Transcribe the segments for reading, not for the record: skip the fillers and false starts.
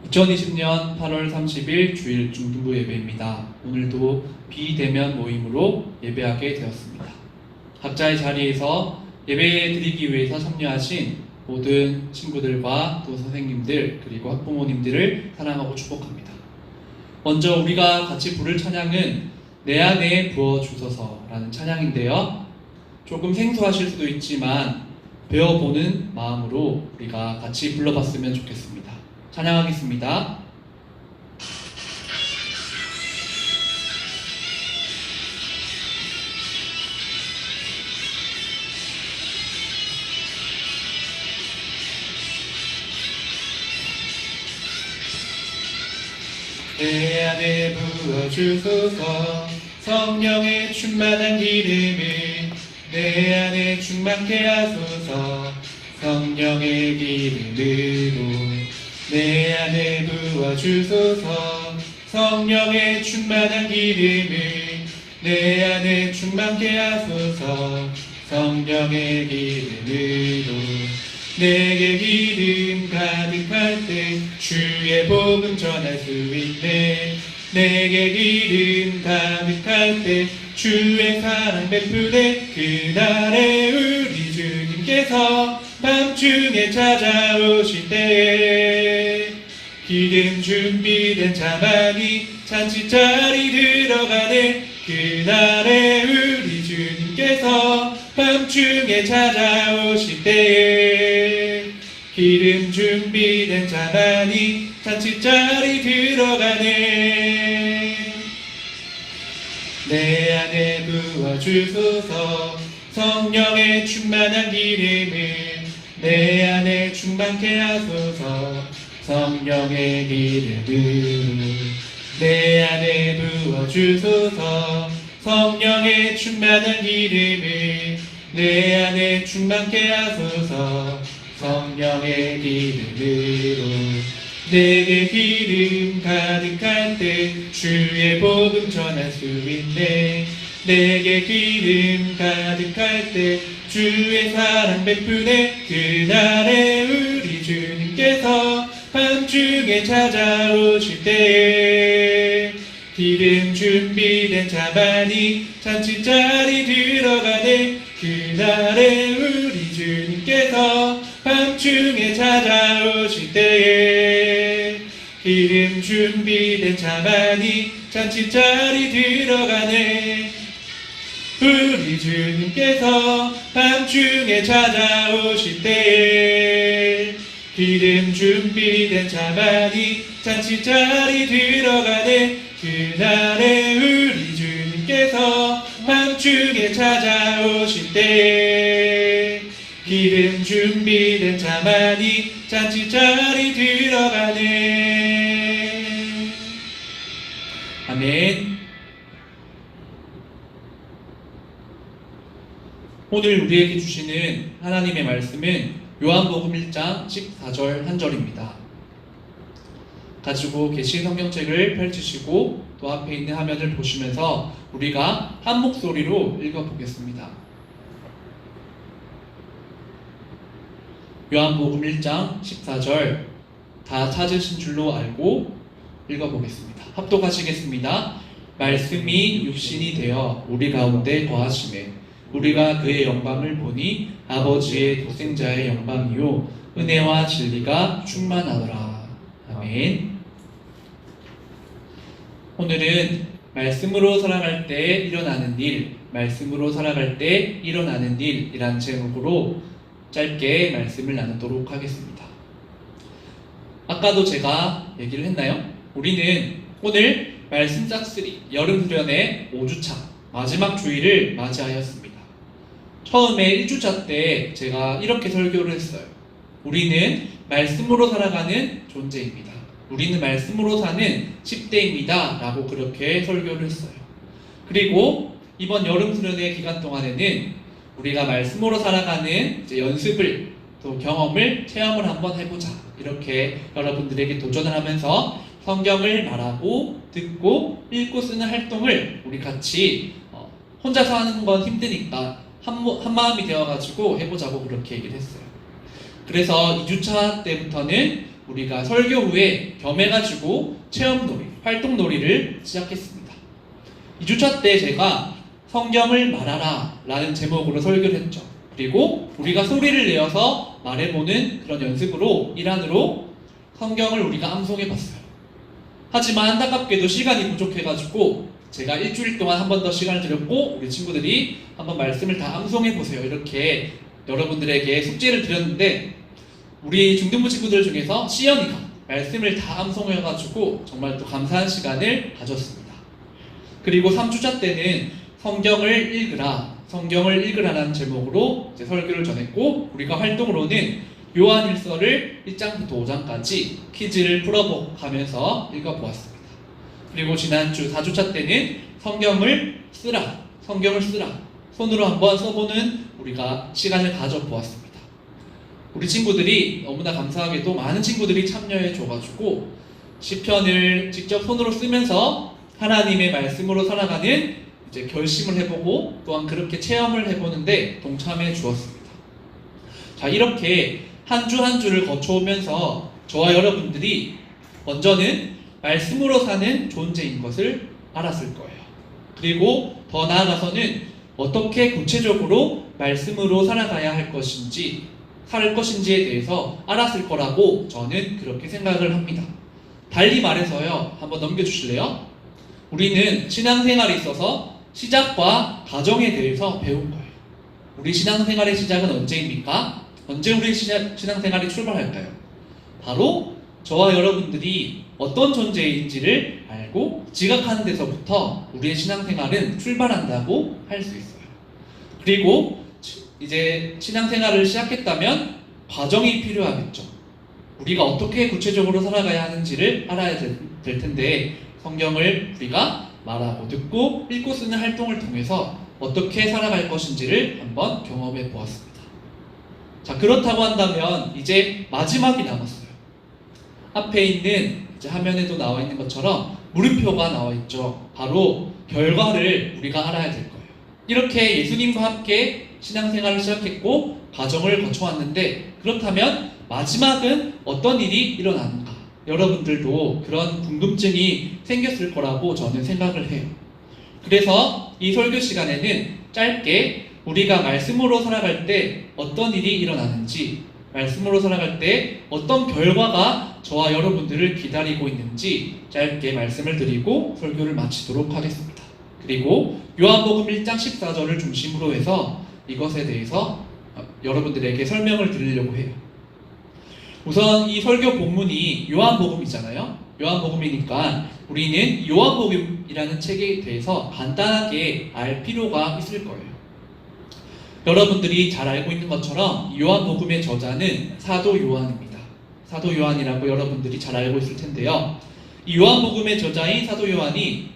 2020년 8월 30일 주일 중등부 예배입니다. 오늘도 비대면 모임으로 예배하게 되었습니다. 각자의 자리에서 예배 드리기 위해서 참여하신 모든 친구들과 또 선생님들 그리고 학부모님들을 사랑하고 축복합니다. 먼저 우리가 같이 부를 찬양은 내 안에 부어주소서라는 찬양인데요. 조금 생소하실 수도 있지만 배워보는 마음으로 우리가 같이 불러봤으면 좋겠습니다. 찬양하겠습니다. 내 안에 부어주소서 성령의 충만한 기름을 내 안에 충만케 하소서 성령의 기름으로 내 안에 부어주소서 성령의 충만한 기름을 내 안에 충만케 하소서 성령의 기름으로 내게 기름 가득할 때 주의 복음 전할 수 있네. 내게 기름 가득할 때 주의 사랑 베푸네. 그날에 우리 주님께서 밤중에 찾아오실 때 기름 준비된 자만이 잔치자리 들어가네. 그날에 우리 주님께서 밤중에 찾아오실 때 기름 준비된 자만이 잔치자리 들어가네. 내 안에 부어주소서 성령의 충만한 기름을 내 안에 충만케 하소서 성령의 기름을 내 안에 부어주소서 성령의 충만한 기름을 내 안에 충만케 하소서 성령의 기름으로 내게 기름 가득할 때 주의 복음 전할 수 있네. 내게 기름 가득할 때 주의 사랑 베푸네. 그날에 우리 주님께서 밤중에 찾아오실 때 기름 준비된 자만이 잔치자리 들어가네. 그날에 우리 주님께서 밤중에 찾아오실 때 기름 준비된 자만이 잔치자리 들어가네. 우리 주님께서 밤중에 찾아오실 때 기름 준비된 자만이 잔치자리 들어가네. 그날에 우리 주님께서 밤중에 찾아오실 때 기름 준비된 자만이 잔치자리 들어가네. 아멘. 오늘 우리에게 주시는 하나님의 말씀은 요한복음 1장 14절 1절입니다. 가지고 계신 성경책을 펼치시고 또 앞에 있는 화면을 보시면서 우리가 한 목소리로 읽어보겠습니다. 요한복음 1장 14절 다 찾으신 줄로 알고 읽어보겠습니다. 합독하시겠습니다. 말씀이 육신이 되어 우리 가운데 거하심에 우리가 그의 영광을 보니 아버지의 독생자의 영광이요 은혜와 진리가 충만하더라. 아멘. 오늘은 말씀으로 살아갈 때 일어나는 일, 말씀으로 살아갈 때 일어나는 일이란 제목으로 짧게 말씀을 나누도록 하겠습니다. 아까도 제가 얘기를 했나요? 우리는 오늘 말씀 짝쓰리 여름 수련의 5주차 마지막 주일을 맞이하였습니다. 처음에 1주차 때 제가 이렇게 설교를 했어요. 우리는 말씀으로 살아가는 존재입니다. 우리는 말씀으로 사는 10대입니다. 라고 그렇게 설교를 했어요. 그리고 이번 여름 수련의 기간 동안에는 우리가 말씀으로 살아가는 연습을 또 경험을 체험을 한번 해보자. 이렇게 여러분들에게 도전을 하면서 성경을 말하고 듣고 읽고 쓰는 활동을 우리 같이 혼자서 하는 건 힘드니까 한 마음이 되어가지고 해보자고 그렇게 얘기를 했어요. 그래서 2주차 때부터는 우리가 설교 후에 겸해가지고 체험놀이, 활동놀이를 시작했습니다. 2주차 때 제가 성경을 말하라 라는 제목으로 설교를 했죠. 그리고 우리가 소리를 내어서 말해보는 그런 연습으로 일환으로 성경을 우리가 암송해봤어요. 하지만 안타깝게도 시간이 부족해가지고 제가 일주일 동안 한 번 더 시간을 드렸고 우리 친구들이 한번 말씀을 다 암송해보세요. 이렇게 여러분들에게 숙제를 드렸는데 우리 중등부 친구들 중에서 시연이가 말씀을 다 암송해가지고 정말 또 감사한 시간을 가졌습니다. 그리고 3주차 때는 성경을 읽으라라는 제목으로 이제 설교를 전했고 우리가 활동으로는 요한일서를 1장부터 5장까지 퀴즈를 풀어가면서 읽어보았습니다. 그리고 지난주 4주차 때는 성경을 쓰라 손으로 한번 써보는 우리가 시간을 가져보았습니다. 우리 친구들이 너무나 감사하게도 많은 친구들이 참여해 줘가지고 시편을 직접 손으로 쓰면서 하나님의 말씀으로 살아가는 이제 결심을 해보고 또한 그렇게 체험을 해보는데 동참해 주었습니다. 자, 이렇게 한 주 한 주를 거쳐오면서 저와 여러분들이 먼저는 말씀으로 사는 존재인 것을 알았을 거예요. 그리고 더 나아가서는 어떻게 구체적으로 말씀으로 살아가야 할 것인지에 대해서 알았을 거라고 저는 그렇게 생각을 합니다. 달리 말해서요, 한번 넘겨주실래요? 우리는 신앙생활에 있어서 시작과 과정에 대해서 배운 거예요. 우리 신앙생활의 시작은 언제입니까? 언제 우리 신앙생활이 출발할까요? 바로 저와 여러분들이 어떤 존재인지를 알고 지각하는 데서부터 우리의 신앙생활은 출발한다고 할 수 있어요. 그리고 이제 신앙생활을 시작했다면 과정이 필요하겠죠. 우리가 어떻게 구체적으로 살아가야 하는지를 알아야 될 텐데 성경을 우리가 말하고 듣고 읽고 쓰는 활동을 통해서 어떻게 살아갈 것인지를 한번 경험해 보았습니다. 자, 그렇다고 한다면 이제 마지막이 남았어요. 앞에 있는 이제 화면에도 나와 있는 것처럼 물음표가 나와 있죠. 바로 결과를 우리가 알아야 될 거예요. 이렇게 예수님과 함께 신앙생활을 시작했고 과정을 거쳐왔는데 그렇다면 마지막은 어떤 일이 일어나는가? 여러분들도 그런 궁금증이 생겼을 거라고 저는 생각을 해요. 그래서 이 설교 시간에는 짧게 우리가 말씀으로 살아갈 때 어떤 일이 일어나는지, 말씀으로 살아갈 때 어떤 결과가 저와 여러분들을 기다리고 있는지 짧게 말씀을 드리고 설교를 마치도록 하겠습니다. 그리고 요한복음 1장 14절을 중심으로 해서 이것에 대해서 여러분들에게 설명을 드리려고 해요. 우선 이 설교 본문이 요한복음이잖아요. 요한복음이니까 우리는 요한복음이라는 책에 대해서 간단하게 알 필요가 있을 거예요. 여러분들이 잘 알고 있는 것처럼 요한복음의 저자는 사도 요한입니다. 사도 요한이라고 여러분들이 잘 알고 있을 텐데요. 이 요한복음의 저자인 사도 요한이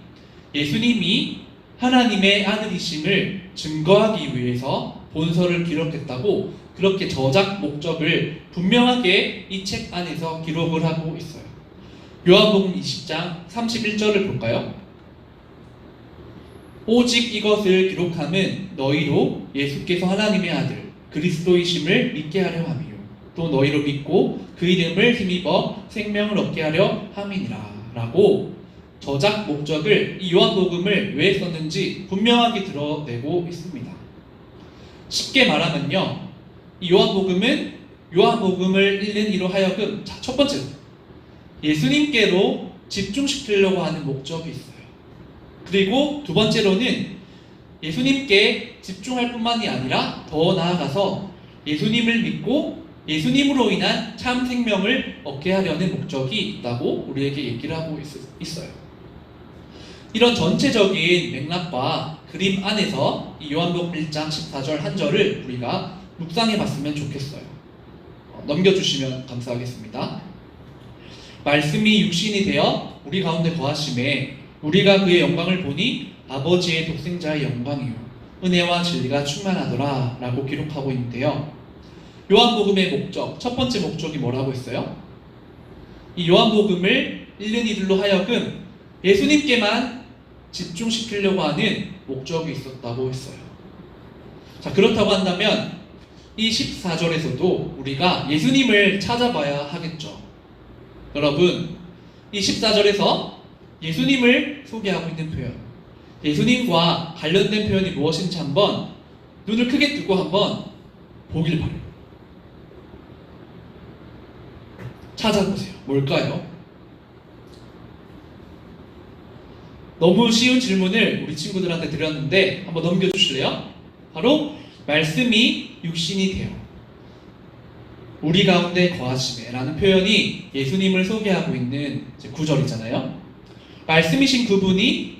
예수님이 하나님의 아들이심을 증거하기 위해서 본서를 기록했다고 그렇게 저작 목적을 분명하게 이 책 안에서 기록을 하고 있어요. 요한복음 20장 31절을 볼까요? 오직 이것을 기록함은 너희로 예수께서 하나님의 아들 그리스도이심을 믿게 하려 함이요 또 너희로 믿고 그 이름을 힘입어 생명을 얻게 하려 함이니라 라고 저작 목적을 이 요한복음을 왜 썼는지 분명하게 드러내고 있습니다. 쉽게 말하면요, 이 요한복음은 요한복음을 읽는 이로 하여금 첫 번째로 예수님께로 집중시키려고 하는 목적이 있어요. 그리고 두 번째로는 예수님께 집중할 뿐만이 아니라 더 나아가서 예수님을 믿고 예수님으로 인한 참 생명을 얻게 하려는 목적이 있다고 우리에게 얘기를 하고 있어요. 이런 전체적인 맥락과 그림 안에서 이 요한복음 1장 14절 한 절을 우리가 묵상해 봤으면 좋겠어요. 넘겨주시면 감사하겠습니다. 말씀이 육신이 되어 우리 가운데 거하심에 우리가 그의 영광을 보니 아버지의 독생자의 영광이요 은혜와 진리가 충만하더라 라고 기록하고 있는데요. 요한복음의 목적, 첫 번째 목적이 뭐라고 했어요? 이 요한복음을 읽는 이들로 하여금 예수님께만 집중시키려고 하는 목적이 있었다고 했어요. 자, 그렇다고 한다면 이 14절에서도 우리가 예수님을 찾아봐야 하겠죠. 여러분, 이 14절에서 예수님을 소개하고 있는 표현, 예수님과 관련된 표현이 무엇인지 한번 눈을 크게 뜨고 한번 보길 바래요. 찾아보세요. 뭘까요? 너무 쉬운 질문을 우리 친구들한테 드렸는데 한번 넘겨주실래요? 바로 말씀이 육신이 되어 우리 가운데 거하시네 라는 표현이 예수님을 소개하고 있는 구절이잖아요. 말씀이신 그분이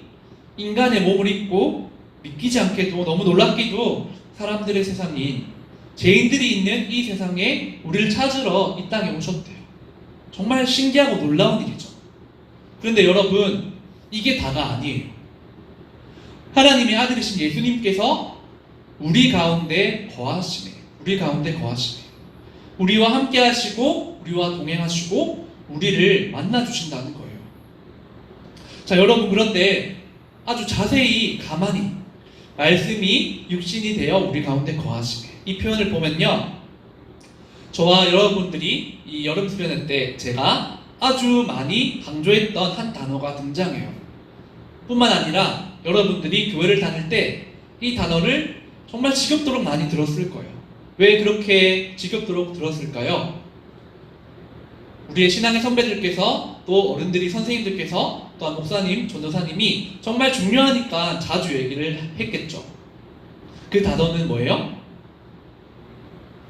인간의 몸을 입고 믿기지 않게도 너무 놀랍게도 사람들의 세상인 죄인들이 있는 이 세상에 우리를 찾으러 이 땅에 오셨대요. 정말 신기하고 놀라운 일이죠. 그런데 여러분, 이게 다가 아니에요. 하나님의 아들이신 예수님께서 우리 가운데 거하시네. 우리 가운데 거하시네. 우리와 함께 하시고 우리와 동행하시고 우리를 만나주신다는 거예요. 자, 여러분, 그런데 아주 자세히 가만히 말씀이 육신이 되어 우리 가운데 거하시네, 이 표현을 보면요, 저와 여러분들이 이 여름 수련회 때 제가 아주 많이 강조했던 한 단어가 등장해요. 뿐만 아니라 여러분들이 교회를 다닐 때 이 단어를 정말 지겹도록 많이 들었을 거예요. 왜 그렇게 지겹도록 들었을까요? 우리의 신앙의 선배들께서, 또 어른들이, 선생님들께서, 또한 목사님, 전도사님이 정말 중요하니까 자주 얘기를 했겠죠. 그 단어는 뭐예요?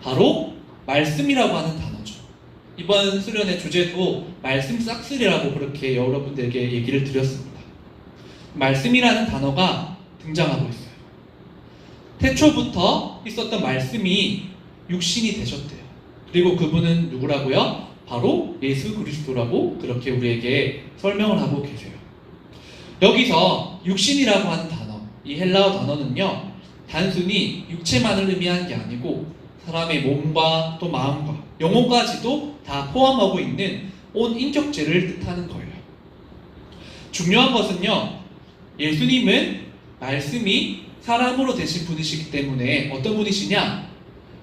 바로 말씀이라고 하는 단어죠. 이번 수련의 주제도 말씀 싹쓸이라고 그렇게 여러분들에게 얘기를 드렸습니다. 말씀이라는 단어가 등장하고 있어요. 태초부터 있었던 말씀이 육신이 되셨대요. 그리고 그분은 누구라고요? 바로 예수 그리스도라고 그렇게 우리에게 설명을 하고 계세요. 여기서 육신이라고 하는 단어, 이 헬라어 단어는요, 단순히 육체만을 의미하는 게 아니고 사람의 몸과 또 마음과 영혼까지도 다 포함하고 있는 온 인격체를 뜻하는 거예요. 중요한 것은요, 예수님은 말씀이 사람으로 되신 분이시기 때문에 어떤 분이시냐?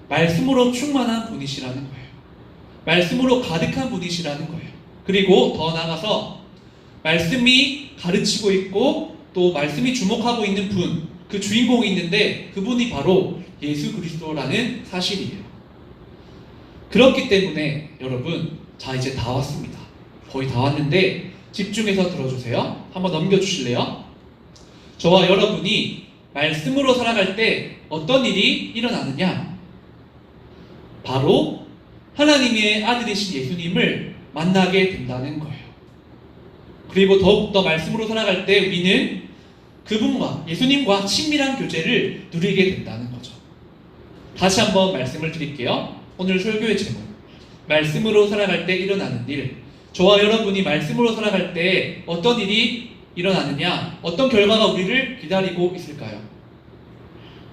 말씀으로 충만한 분이시라는 거예요. 말씀으로 가득한 분이시라는 거예요. 그리고 더 나아가서 말씀이 가르치고 있고 또 말씀이 주목하고 있는 분, 그 주인공이 있는데 그분이 바로 예수 그리스도라는 사실이에요. 그렇기 때문에 여러분, 자, 이제 다 왔습니다. 거의 다 왔는데 집중해서 들어주세요. 한번 넘겨주실래요? 저와 여러분이 말씀으로 살아갈 때 어떤 일이 일어나느냐? 바로 하나님의 아들이신 예수님을 만나게 된다는 거예요. 그리고 더욱더 말씀으로 살아갈 때 우리는 그분과, 예수님과 친밀한 교제를 누리게 된다는 거죠. 다시 한번 말씀을 드릴게요. 오늘 설교의 제목, 말씀으로 살아갈 때 일어나는 일. 저와 여러분이 말씀으로 살아갈 때 어떤 일이 일어나느냐, 어떤 결과가 우리를 기다리고 있을까요?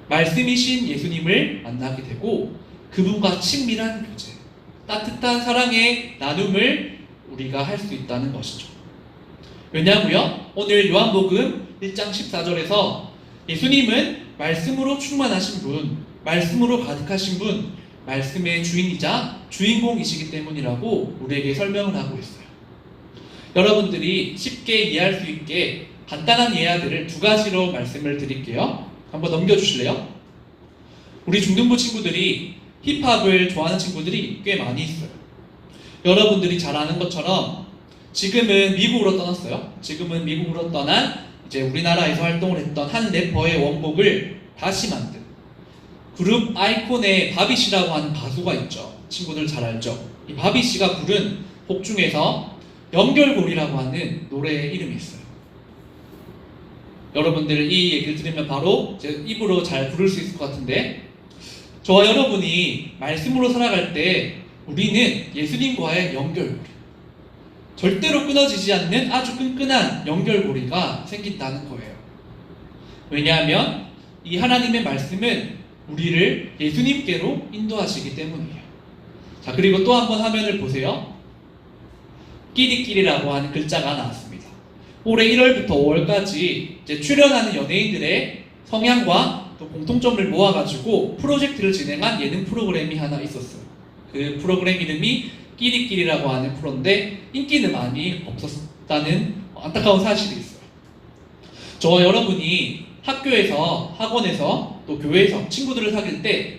말씀이신 예수님을 만나게 되고 그분과 친밀한 교제, 따뜻한 사랑의 나눔을 우리가 할 수 있다는 것이죠. 왜냐고요? 오늘 요한복음 1장 14절에서 예수님은 말씀으로 충만하신 분, 말씀으로 가득하신 분, 말씀의 주인이자 주인공이시기 때문이라고 우리에게 설명을 하고 있어요. 여러분들이 쉽게 이해할 수 있게 간단한 예화들을 두 가지로 말씀을 드릴게요. 한번 넘겨주실래요? 우리 중등부 친구들이 힙합을 좋아하는 친구들이 꽤 많이 있어요. 여러분들이 잘 아는 것처럼 지금은 미국으로 떠났어요. 지금은 미국으로 떠난 이제 우리나라에서 활동을 했던 한 래퍼의 원곡을 다시 만든 그룹 아이콘의 바비씨라고 하는 가수가 있죠. 친구들 잘 알죠? 이 바비씨가 부른 곡 중에서 연결고리라고 하는 노래의 이름이 있어요. 여러분들 이 얘기를 들으면 바로 제 입으로 잘 부를 수 있을 것 같은데, 저와 여러분이 말씀으로 살아갈 때 우리는 예수님과의 연결고리, 절대로 끊어지지 않는 아주 끈끈한 연결고리가 생긴다는 거예요. 왜냐하면 이 하나님의 말씀은 우리를 예수님께로 인도하시기 때문이에요. 자, 그리고 또 한 번 화면을 보세요. 끼리끼리라고 하는 글자가 나왔습니다. 올해 1월부터 5월까지 이제 출연하는 연예인들의 성향과 또 공통점을 모아가지고 프로젝트를 진행한 예능 프로그램이 하나 있었어요. 그 프로그램 이름이 끼리끼리라고 하는 프로인데 인기는 많이 없었다는 안타까운 사실이 있어요. 저와 여러분이 학교에서, 학원에서, 또 교회에서 친구들을 사귈 때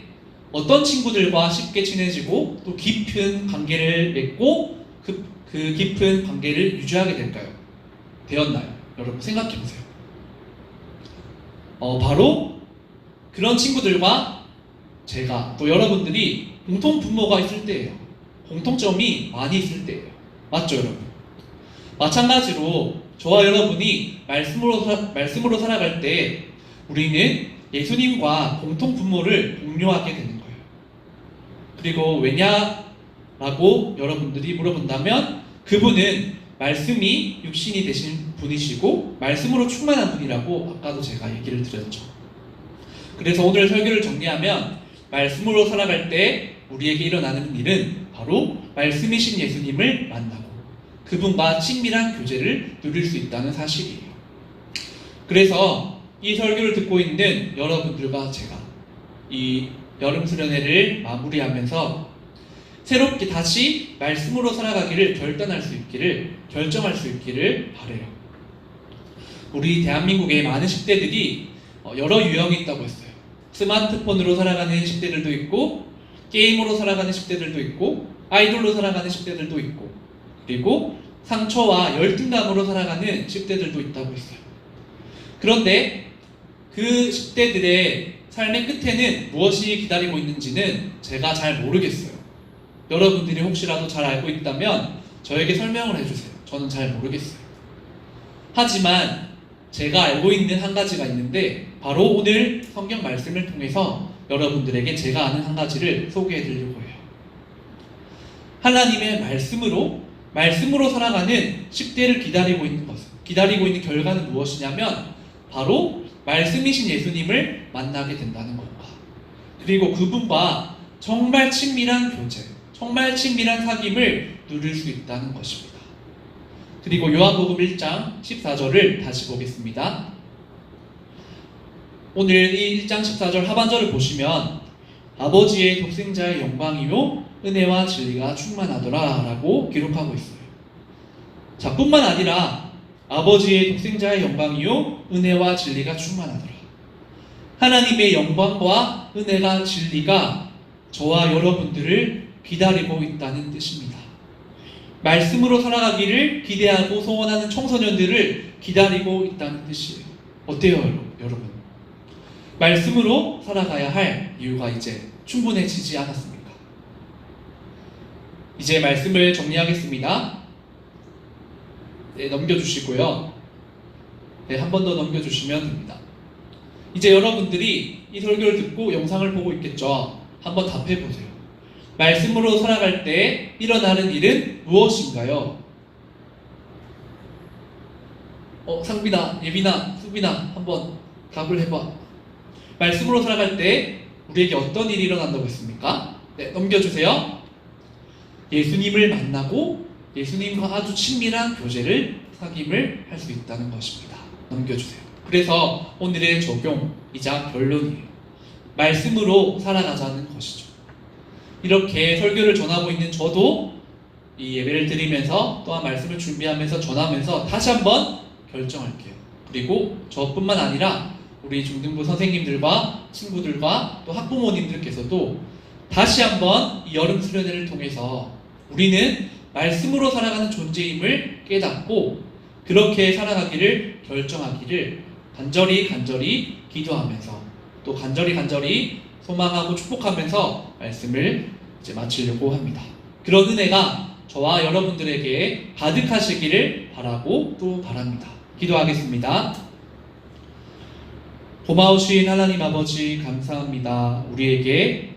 어떤 친구들과 쉽게 친해지고 또 깊은 관계를 맺고 그 깊은 관계를 유지하게 될까요? 되었나요? 여러분 생각해보세요. 바로 그런 친구들과 제가 또 여러분들이 공통 분모가 있을 때예요. 공통점이 많이 있을 때예요. 맞죠, 여러분? 마찬가지로 저와 여러분이 말씀으로 살아갈 때 우리는 예수님과 공통 분모를 공유하게 되는 거예요. 그리고 왜냐라고 여러분들이 물어본다면 그분은 말씀이 육신이 되신 분이시고 말씀으로 충만한 분이라고 아까도 제가 얘기를 드렸죠. 그래서 오늘 설교를 정리하면 말씀으로 살아갈 때 우리에게 일어나는 일은 바로 말씀이신 예수님을 만나고 그분과 친밀한 교제를 누릴 수 있다는 사실이에요. 그래서 이 설교를 듣고 있는 여러분들과 제가 이 여름 수련회를 마무리하면서 새롭게 다시 말씀으로 살아가기를 결정할 수 있기를 바라요. 우리 대한민국의 많은 10대들이 여러 유형이 있다고 했어요. 스마트폰으로 살아가는 10대들도 있고 게임으로 살아가는 10대들도 있고 아이돌로 살아가는 10대들도 있고 그리고 상처와 열등감으로 살아가는 10대들도 있다고 했어요. 그런데 그 10대들의 삶의 끝에는 무엇이 기다리고 있는지는 제가 잘 모르겠어요. 여러분들이 혹시라도 잘 알고 있다면 저에게 설명을 해주세요. 저는 잘 모르겠어요. 하지만 제가 알고 있는 한 가지가 있는데 바로 오늘 성경 말씀을 통해서 여러분들에게 제가 아는 한 가지를 소개해 드리려고 해요. 하나님의 말씀으로 살아가는 10대를 기다리고 있는 결과는 무엇이냐면 바로 말씀이신 예수님을 만나게 된다는 것과 그리고 그분과 정말 친밀한 교제, 정말 친밀한 사귐을 누릴 수 있다는 것입니다. 그리고 요한복음 1장 14절을 다시 보겠습니다. 오늘 이 1장 14절 하반절을 보시면 아버지의 독생자의 영광이요 은혜와 진리가 충만하더라 라고 기록하고 있어요. 자, 뿐만 아니라 아버지의 독생자의 영광이요 은혜와 진리가 충만하더라. 하나님의 영광과 은혜가 진리가 저와 여러분들을 기다리고 있다는 뜻입니다. 말씀으로 살아가기를 기대하고 소원하는 청소년들을 기다리고 있다는 뜻이에요. 어때요, 여러분? 말씀으로 살아가야 할 이유가 이제 충분해지지 않았습니까? 이제 말씀을 정리하겠습니다. 네, 넘겨주시고요. 네, 한 번 더 넘겨주시면 됩니다. 이제 여러분들이 이 설교를 듣고 영상을 보고 있겠죠? 한번 답해보세요. 말씀으로 살아갈 때 일어나는 일은 무엇인가요? 상빈아, 예빈아, 수빈아 한번 답을 해봐. 말씀으로 살아갈 때 우리에게 어떤 일이 일어난다고 했습니까? 네, 넘겨주세요. 예수님을 만나고 예수님과 아주 친밀한 교제를 사귐을 할 수 있다는 것입니다. 넘겨주세요. 그래서 오늘의 적용이자 결론이에요. 말씀으로 살아가자는 것이죠. 이렇게 설교를 전하고 있는 저도 이 예배를 드리면서 또한 말씀을 준비하면서 전하면서 다시 한번 결정할게요. 그리고 저뿐만 아니라 우리 중등부 선생님들과 친구들과 또 학부모님들께서도 다시 한번 이 여름 수련회를 통해서 우리는 말씀으로 살아가는 존재임을 깨닫고 그렇게 살아가기를 결정하기를 간절히 기도하면서 또 간절히 소망하고 축복하면서 말씀을 이제 마치려고 합니다. 그런 은혜가 저와 여러분들에게 가득하시기를 바라고 또 바랍니다. 기도하겠습니다. 고마우신 하나님 아버지 감사합니다. 우리에게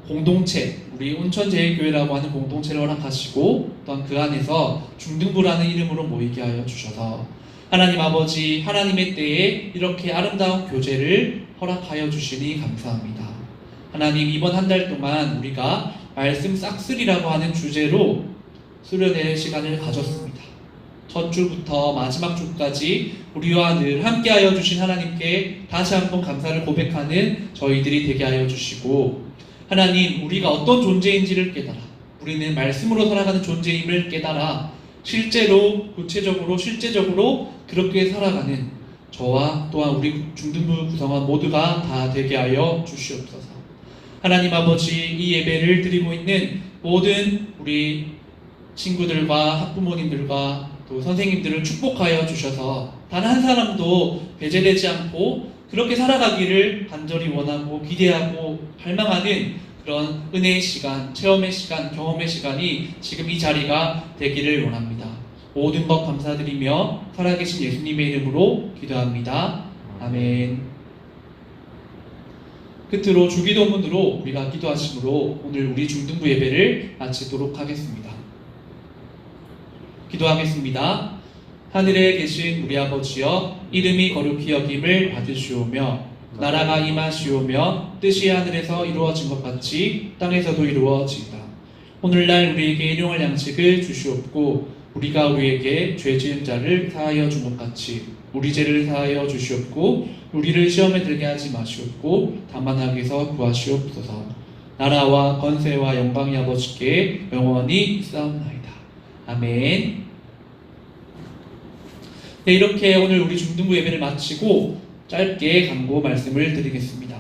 공동체, 우리 온천제일교회라고 하는 공동체를 허락하시고 또한 그 안에서 중등부라는 이름으로 모이게 하여 주셔서 하나님 아버지 하나님의 때에 이렇게 아름다운 교제를 허락하여 주시니 감사합니다. 하나님 이번 한 달 동안 우리가 말씀 싹쓸이라고 하는 주제로 수련회 시간을 가졌습니다. 첫 주부터 마지막 주까지 우리와 늘 함께하여 주신 하나님께 다시 한번 감사를 고백하는 저희들이 되게 하여 주시고 하나님 우리가 어떤 존재인지를 깨달아 우리는 말씀으로 살아가는 존재임을 깨달아 실제로 실제적으로 그렇게 살아가는 저와 또한 우리 중등부 구성원 모두가 다 되게 하여 주시옵소서. 하나님 아버지, 이 예배를 드리고 있는 모든 우리 친구들과 학부모님들과 또 선생님들을 축복하여 주셔서 단 한 사람도 배제되지 않고 그렇게 살아가기를 간절히 원하고 기대하고 갈망하는 그런 은혜의 시간, 체험의 시간, 경험의 시간이 지금 이 자리가 되기를 원합니다. 모든 것 감사드리며 살아계신 예수님의 이름으로 기도합니다. 아멘. 끝으로 주기도문으로 우리가 기도하심으로 오늘 우리 중등부 예배를 마치도록 하겠습니다. 기도하겠습니다. 하늘에 계신 우리 아버지여, 이름이 거룩히 여김을 받으시오며 나라가 임하시오며 뜻이 하늘에서 이루어진 것 같이 땅에서도 이루어지이다. 오늘날 우리에게 일용할 양식을 주시옵고 우리가 우리에게 죄 지은 자를 사하여 준 것 같이 우리 죄를 사하여 주시옵고 우리를 시험에 들게 하지 마시옵고 다만 악에서 구하시옵소서. 나라와 권세와 영광이 아버지께 영원히 있사옵나이다. 아멘. 네, 이렇게 오늘 우리 중등부 예배를 마치고 짧게 간구 말씀을 드리겠습니다.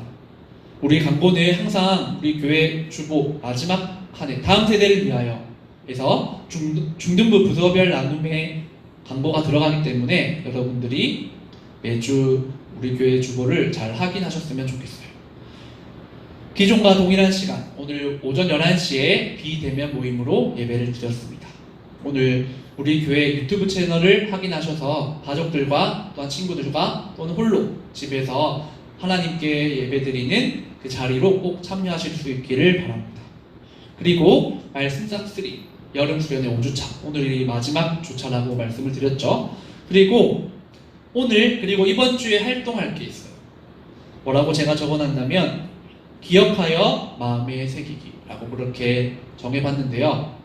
우리 간구는 항상 우리 교회 주보 마지막 한 해 다음 세대를 위하여 해서 중등부 부서별 나눔의 간구가 들어가기 때문에 여러분들이 매주 우리 교회 주보를 잘 확인하셨으면 좋겠어요. 기존과 동일한 시간, 오늘 오전 11시에 비대면 모임으로 예배를 드렸습니다. 오늘 우리 교회 유튜브 채널을 확인하셔서 가족들과 또한 친구들과 또는 홀로 집에서 하나님께 예배드리는 그 자리로 꼭 참여하실 수 있기를 바랍니다. 그리고 말씀 싹쓸이 여름 수련회 5주차, 오늘이 마지막 주차라고 말씀을 드렸죠. 그리고 오늘 그리고 이번 주에 활동할 게 있어요. 뭐라고 제가 적어놨냐면 기억하여 마음에 새기기라고 그렇게 정해봤는데요.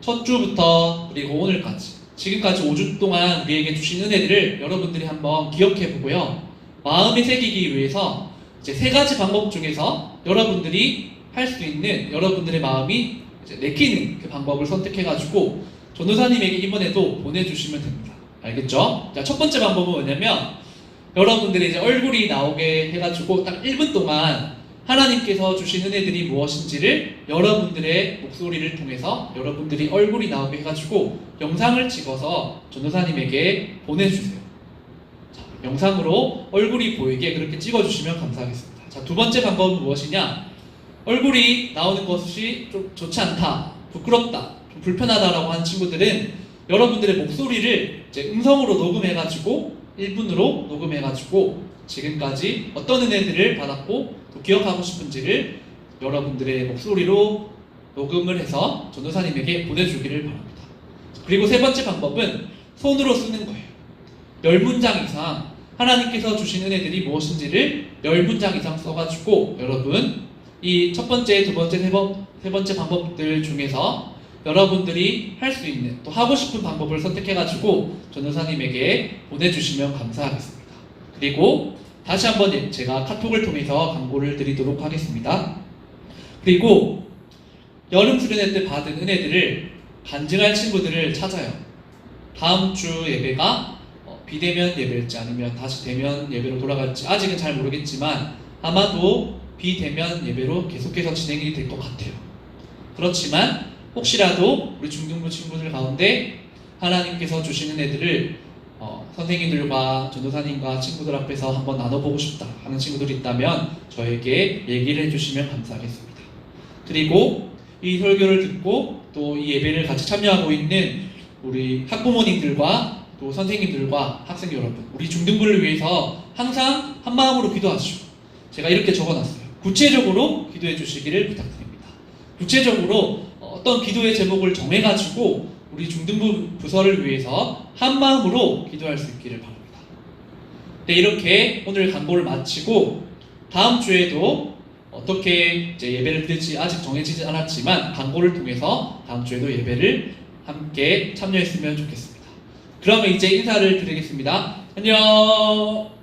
첫 주부터 그리고 오늘까지 지금까지 5주 동안 우리에게 주신 은혜들을 여러분들이 한번 기억해보고요. 마음에 새기기 위해서 이제 3가지 방법 중에서 여러분들이 할 수 있는 여러분들의 마음이 이제 내키는 그 방법을 선택해가지고 전도사님에게 이번에도 보내주시면 됩니다. 알겠죠? 자, 첫 번째 방법은 뭐냐면 여러분들이 이제 얼굴이 나오게 해가지고 딱 1분 동안 하나님께서 주신 은혜들이 무엇인지를 여러분들의 목소리를 통해서 여러분들이 얼굴이 나오게 해가지고 영상을 찍어서 전도사님에게 보내주세요. 자, 영상으로 얼굴이 보이게 그렇게 찍어주시면 감사하겠습니다. 자, 두 번째 방법은 무엇이냐? 얼굴이 나오는 것이 좀 좋지 않다, 부끄럽다, 좀 불편하다라고 하는 친구들은 여러분들의 목소리를 이제 음성으로 녹음해가지고 1분으로 녹음해가지고 지금까지 어떤 은혜들을 받았고 또 기억하고 싶은지를 여러분들의 목소리로 녹음을 해서 전도사님에게 보내주기를 바랍니다. 그리고 세 번째 방법은 손으로 쓰는 거예요. 10문장 이상 하나님께서 주신 은혜들이 무엇인지를 10문장 이상 써가지고 여러분 이 첫 번째, 두 번째, 세 번째 방법들 중에서 여러분들이 할 수 있는 또 하고 싶은 방법을 선택해가지고 전도사님에게 보내주시면 감사하겠습니다. 그리고 다시 한번 제가 카톡을 통해서 광고를 드리도록 하겠습니다. 그리고 여름 수련회 때 받은 은혜들을 간증할 친구들을 찾아요. 다음 주 예배가 비대면 예배일지 아니면 다시 대면 예배로 돌아갈지 아직은 잘 모르겠지만 아마도 비대면 예배로 계속해서 진행이 될 것 같아요. 그렇지만 혹시라도 우리 중등부 친구들 가운데 하나님께서 주시는 애들을 선생님들과 전도사님과 친구들 앞에서 한번 나눠보고 싶다 하는 친구들이 있다면 저에게 얘기를 해주시면 감사하겠습니다. 그리고 이 설교를 듣고 또 이 예배를 같이 참여하고 있는 우리 학부모님들과 또 선생님들과 학생 여러분, 우리 중등부를 위해서 항상 한 마음으로 기도하시고 제가 이렇게 적어놨어요. 구체적으로 기도해 주시기를 부탁드립니다. 구체적으로 어떤 기도의 제목을 정해가지고 우리 중등부 부서를 위해서 한 마음으로 기도할 수 있기를 바랍니다. 네, 이렇게 오늘 간고를 마치고 다음 주에도 어떻게 이제 예배를 드릴지 아직 정해지지 않았지만 간고를 통해서 다음 주에도 예배를 함께 참여했으면 좋겠습니다. 그러면 이제 인사를 드리겠습니다. 안녕.